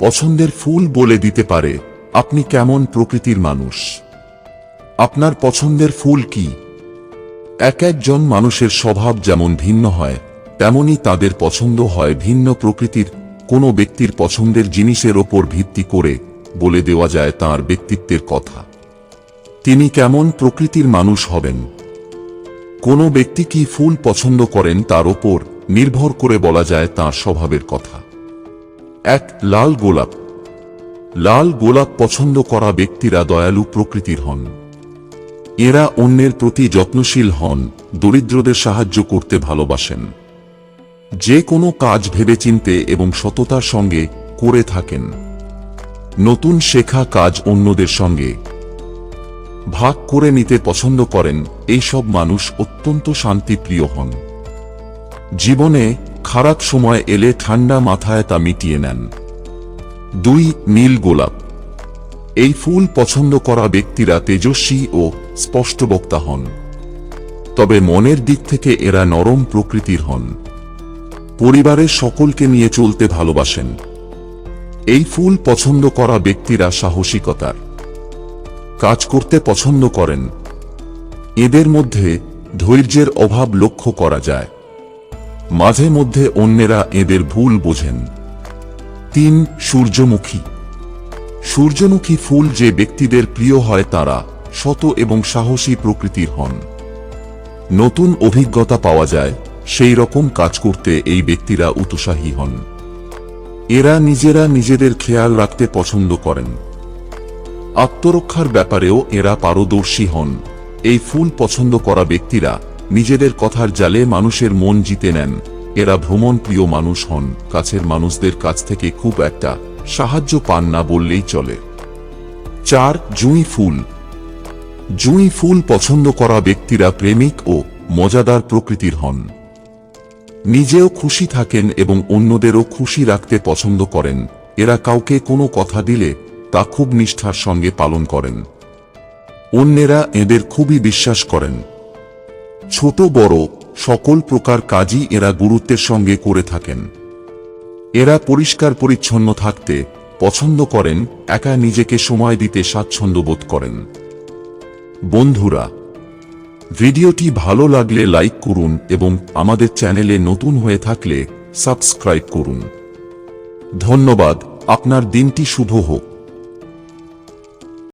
পছন্দের ফুল বলে দিতে পারে আপনি কেমন প্রকৃতির মানুষ। আপনার পছন্দের ফুল কি? এক একজন মানুষের স্বভাব যেমন ভিন্ন হয়, তেমনি তাদের পছন্দ হয় ভিন্ন প্রকৃতির। কোনো ব্যক্তির পছন্দের জিনিসের ওপর ভিত্তি করে বলে দেওয়া যায় তার ব্যক্তিত্বের কথা, তিনি কেমন প্রকৃতির মানুষ হবেন। কোনো ব্যক্তি কি ফুল পছন্দ করেন তার ওপর নির্ভর করে বলা যায় তার স্বভাবের কথা। এক, লাল গোলাপ। লাল গোলাপ পছন্দ করা ব্যক্তিরা দয়ালু প্রকৃতির হন। এরা অন্যের প্রতি যত্নশীল হন, দরিদ্রদের সাহায্য করতে ভালোবাসেন। যে কোনো কাজ ভেবেচিন্তে এবং সততার সঙ্গে করে থাকেন। নতুন শেখা কাজ অন্যদের সঙ্গে ভাগ করে নিতে পছন্দ করেন। এইসব মানুষ অত্যন্ত শান্তিপ্রিয় হন। জীবনে খারাপ সময় এলে ঠান্ডা মাথায় তা মিটিয়ে নেন। 2, নীল গোলাপ। এই ফুল পছন্দ করা ব্যক্তিরা তেজস্বী ও স্পষ্টবক্তা হন, তবে মনের দিক থেকে এরা নরম প্রকৃতির হন। পরিবারের সকলকে নিয়ে চলতে ভালোবাসেন। এই ফুল পছন্দ করা ব্যক্তিরা সাহসিকতার কাজ করতে পছন্দ করেন। এদের মধ্যে ধৈর্যের অভাব লক্ষ্য করা যায়। মাঝে মধ্যে অন্যেরা এদের ভুল বোঝেন। 3, সূর্যমুখী। সূর্যমুখী ফুল যে ব্যক্তিদের প্রিয় হয় তারা সৎ এবং সাহসী প্রকৃতির হন। নতুন অভিজ্ঞতা পাওয়া যায়, সেই রকম কাজ করতে এই ব্যক্তিরা উৎসাহী হন। এরা নিজেরা নিজেদের খেয়াল রাখতে পছন্দ করেন। আত্মরক্ষার ব্যাপারেও এরা পারদর্শী হন। এই ফুল পছন্দ করা ব্যক্তিরা নিজেদের কথার জালে মানুষের মন জিতে নেন। এরা ভ্রমণ প্রিয় মানুষ হন, কাছের মানুষদের কাছ থেকে খুব একটা সাহায্য পান না বললেই চলে। 4, জুঁই ফুল। জুঁই ফুল পছন্দ করা ব্যক্তিরা প্রেমিক ও মজাদার প্রকৃতির হন। নিজেও খুশি থাকেন এবং অন্যদেরও খুশি রাখতে পছন্দ করেন। এরা কাউকে কোনো কথা দিলে তা খুব নিষ্ঠার সঙ্গে পালন করেন। অন্যেরা এদের খুবই বিশ্বাস করেন। ছোট বড় সকল প্রকার কাজই এরা গুরুত্বের সঙ্গে করে থাকেন। এরা পরিষ্কার পরিচ্ছন্ন থাকতে পছন্দ করেন, একা নিজেকে সময় দিতে স্বাচ্ছন্দ্য বোধ করেন। বন্ধুরা, ভিডিওটি ভালো লাগলে লাইক করুন এবং আমাদের চ্যানেলে নতুন হয়ে থাকলে সাবস্ক্রাইব করুন। ধন্যবাদ। আপনার দিনটি শুভ হোক।